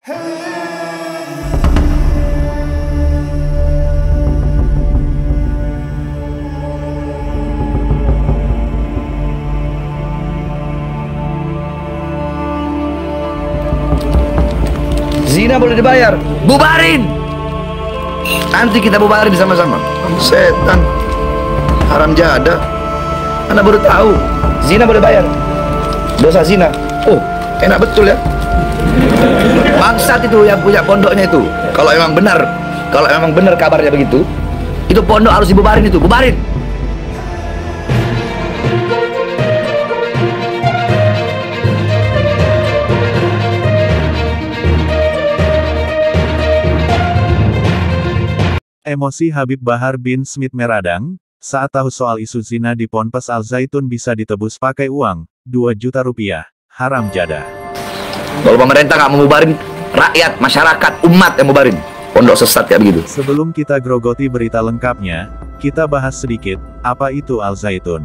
Zina boleh dibayar, bubarin. Nanti kita bubarin sama-sama. Setan, haram jada. Anda baru tahu, zina boleh bayar. Dosa zina. Oh, enak betul ya. Bangsat itu yang punya pondoknya itu. Kalau emang benar kabarnya begitu, itu pondok harus dibubarin itu, bubarin. Emosi Habib Bahar bin Smith meradang, saat tahu soal isu zina di Ponpes Al Zaitun bisa ditebus pakai uang, 2 juta rupiah, haram jada. Kalau pemerintah nggak mau bubarin, rakyat, masyarakat, umat yang bubarin. Pondok sesat kayak begitu. Sebelum kita grogoti berita lengkapnya, kita bahas sedikit, apa itu Al Zaitun.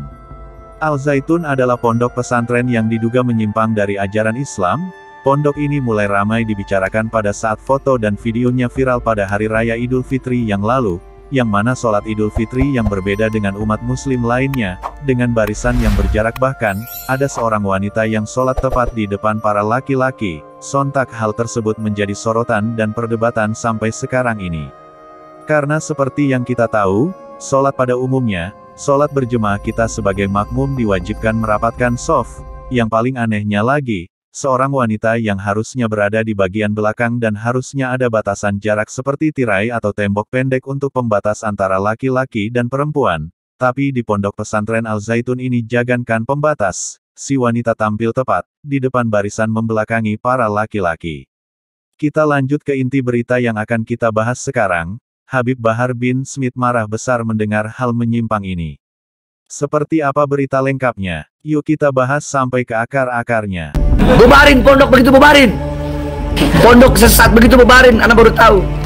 Al Zaitun adalah pondok pesantren yang diduga menyimpang dari ajaran Islam. Pondok ini mulai ramai dibicarakan pada saat foto dan videonya viral pada Hari Raya Idul Fitri yang lalu, yang mana sholat Idul Fitri yang berbeda dengan umat muslim lainnya, dengan barisan yang berjarak bahkan, ada seorang wanita yang sholat tepat di depan para laki-laki. Sontak hal tersebut menjadi sorotan dan perdebatan sampai sekarang ini. Karena seperti yang kita tahu, sholat pada umumnya, sholat berjemaah kita sebagai makmum diwajibkan merapatkan shaf. Yang paling anehnya lagi, seorang wanita yang harusnya berada di bagian belakang dan harusnya ada batasan jarak seperti tirai atau tembok pendek untuk pembatas antara laki-laki dan perempuan. Tapi di pondok pesantren Al Zaitun ini jangankan pembatas, si wanita tampil tepat, di depan barisan membelakangi para laki-laki. Kita lanjut ke inti berita yang akan kita bahas sekarang. Habib Bahar bin Smith marah besar mendengar hal menyimpang ini. Seperti apa berita lengkapnya? Yuk kita bahas sampai ke akar-akarnya. Bubarin pondok begitu, bubarin. Pondok sesat begitu, bubarin. Anda baru tahu.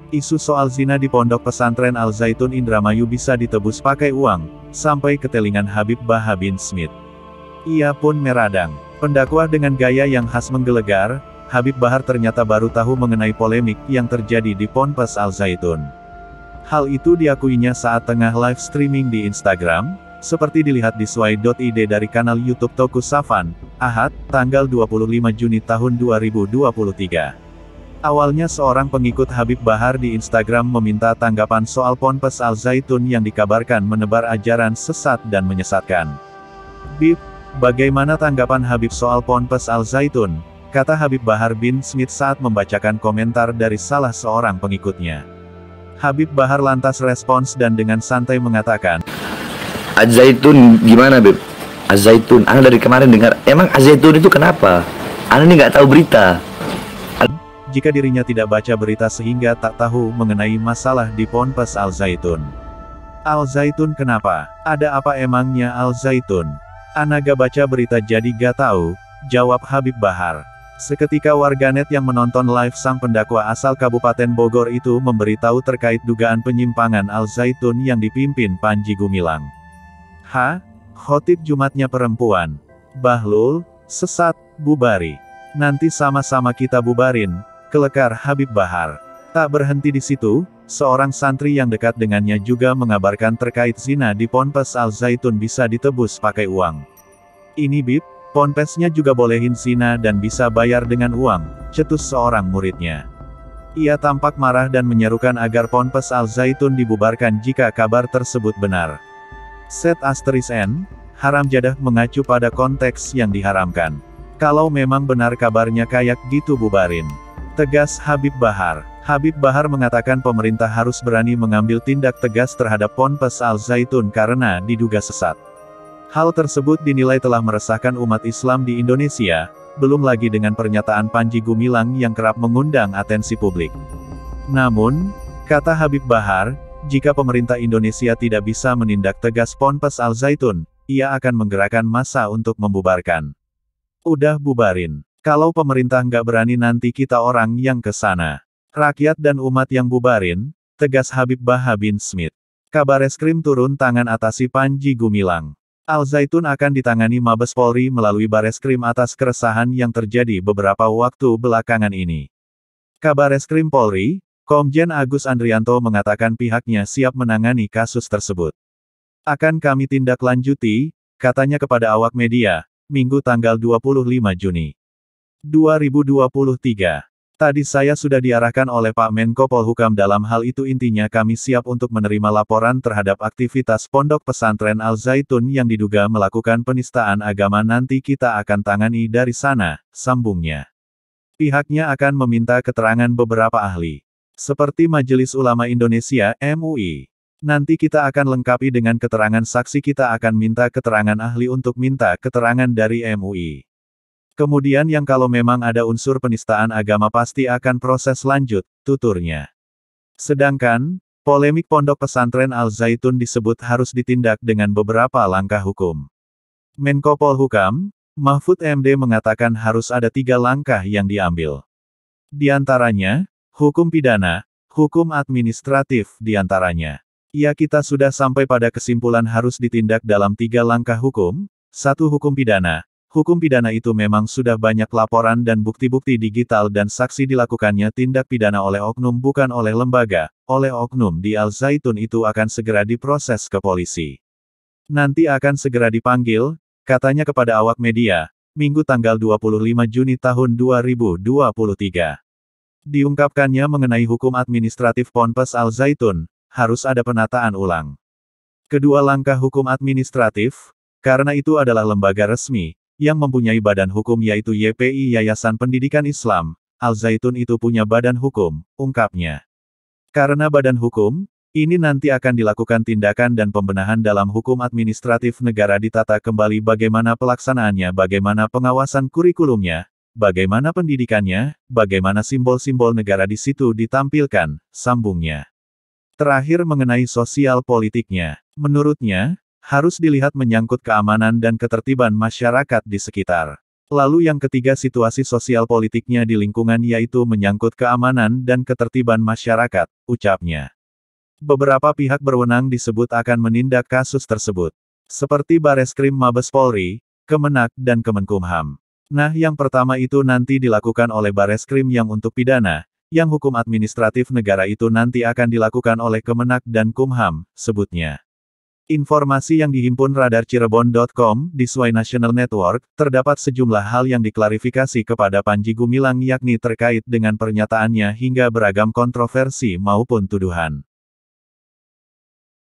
Isu soal zina di pondok pesantren Al Zaitun Indramayu bisa ditebus pakai uang, sampai ke telingan Habib Bahar bin Smith. Ia pun meradang. Pendakwah dengan gaya yang khas menggelegar, Habib Bahar ternyata baru tahu mengenai polemik yang terjadi di Ponpes Al Zaitun. Hal itu diakuinya saat tengah live streaming di Instagram, seperti dilihat di sway.id dari kanal YouTube Toku Safan, Ahad, tanggal 25 Juni tahun 2023. Awalnya seorang pengikut Habib Bahar di Instagram meminta tanggapan soal Ponpes Al Zaitun yang dikabarkan menebar ajaran sesat dan menyesatkan. "Bib, bagaimana tanggapan Habib soal Ponpes Al Zaitun?" kata Habib Bahar bin Smith saat membacakan komentar dari salah seorang pengikutnya. Habib Bahar lantas respons dan dengan santai mengatakan, Al Zaitun gimana, Beb? Al Zaitun, Anda dari kemarin dengar, emang Al Zaitun itu kenapa? Anda ini nggak tahu berita. Jika dirinya tidak baca berita sehingga tak tahu mengenai masalah di Ponpes Al Zaitun. Al Zaitun kenapa? Ada apa emangnya Al Zaitun? Ana gak baca berita jadi gak tahu, jawab Habib Bahar. Seketika warganet yang menonton live sang pendakwa asal Kabupaten Bogor itu memberitahu terkait dugaan penyimpangan Al Zaitun yang dipimpin Panji Gumilang. Khotib Jumatnya perempuan. Bahlul, sesat, bubari. Nanti sama-sama kita bubarin, kelekar Habib Bahar. Tak berhenti di situ, seorang santri yang dekat dengannya juga mengabarkan terkait zina di Ponpes Al Zaitun bisa ditebus pakai uang. Ini Bib, ponpesnya juga bolehin zina dan bisa bayar dengan uang, cetus seorang muridnya. Ia tampak marah dan menyerukan agar Ponpes Al Zaitun dibubarkan jika kabar tersebut benar. *N, haram jadah mengacu pada konteks yang diharamkan. Kalau memang benar kabarnya kayak gitu bubarin. Tegas Habib Bahar. Habib Bahar mengatakan pemerintah harus berani mengambil tindak tegas terhadap Ponpes Al Zaitun karena diduga sesat. Hal tersebut dinilai telah meresahkan umat Islam di Indonesia, belum lagi dengan pernyataan Panji Gumilang yang kerap mengundang atensi publik. Namun, kata Habib Bahar, jika pemerintah Indonesia tidak bisa menindak tegas Ponpes Al Zaitun, ia akan menggerakkan massa untuk membubarkan. Udah bubarin. Kalau pemerintah nggak berani nanti kita orang yang ke sana. Rakyat dan umat yang bubarin, tegas Habib Bahar bin Smith. Kabareskrim turun tangan atasi Panji Gumilang. Al Zaitun akan ditangani Mabes Polri melalui Bareskrim atas keresahan yang terjadi beberapa waktu belakangan ini. Kabareskrim Polri, Komjen Agus Andrianto mengatakan pihaknya siap menangani kasus tersebut. Akan kami tindak lanjuti, katanya kepada awak media, Minggu tanggal 25 Juni 2023. Tadi saya sudah diarahkan oleh Pak Menko Polhukam dalam hal itu intinya kami siap untuk menerima laporan terhadap aktivitas Pondok Pesantren Al Zaitun yang diduga melakukan penistaan agama nanti kita akan tangani dari sana, sambungnya. Pihaknya akan meminta keterangan beberapa ahli. Seperti Majelis Ulama Indonesia, MUI. Nanti kita akan lengkapi dengan keterangan saksi kita akan minta keterangan ahli untuk minta keterangan dari MUI. Kemudian yang kalau memang ada unsur penistaan agama pasti akan proses lanjut, tuturnya. Sedangkan, polemik Pondok Pesantren Al Zaitun disebut harus ditindak dengan beberapa langkah hukum. Menko Polhukam, Mahfud MD mengatakan harus ada 3 langkah yang diambil. Di antaranya, hukum pidana, hukum administratif di antaranya. Ya kita sudah sampai pada kesimpulan harus ditindak dalam 3 langkah hukum. 1. Hukum pidana. Hukum pidana itu memang sudah banyak laporan dan bukti-bukti digital dan saksi dilakukannya tindak pidana oleh oknum bukan oleh lembaga, oleh oknum di Al Zaitun itu akan segera diproses ke polisi. Nanti akan segera dipanggil, katanya kepada awak media, Minggu tanggal 25 Juni tahun 2023. Diungkapkannya mengenai hukum administratif Ponpes Al Zaitun, harus ada penataan ulang. Kedua langkah hukum administratif, karena itu adalah lembaga resmi, yang mempunyai badan hukum yaitu YPI Yayasan Pendidikan Islam, Al Zaitun itu punya badan hukum, ungkapnya. Karena badan hukum, ini nanti akan dilakukan tindakan dan pembenahan dalam hukum administratif negara ditata kembali bagaimana pelaksanaannya, bagaimana pengawasan kurikulumnya, bagaimana pendidikannya, bagaimana simbol-simbol negara di situ ditampilkan, sambungnya. Terakhir mengenai sosial politiknya, menurutnya, harus dilihat menyangkut keamanan dan ketertiban masyarakat di sekitar. Lalu yang ketiga situasi sosial politiknya di lingkungan yaitu menyangkut keamanan dan ketertiban masyarakat, ucapnya. Beberapa pihak berwenang disebut akan menindak kasus tersebut. Seperti Bareskrim Mabes Polri, Kemenak dan Kemenkumham. Nah yang pertama itu nanti dilakukan oleh Bareskrim yang untuk pidana, yang hukum administratif negara itu nanti akan dilakukan oleh Kemenak dan Kumham, sebutnya. Informasi yang dihimpun radarcirebon.com di Swai National Network, terdapat sejumlah hal yang diklarifikasi kepada Panji Gumilang yakni terkait dengan pernyataannya hingga beragam kontroversi maupun tuduhan.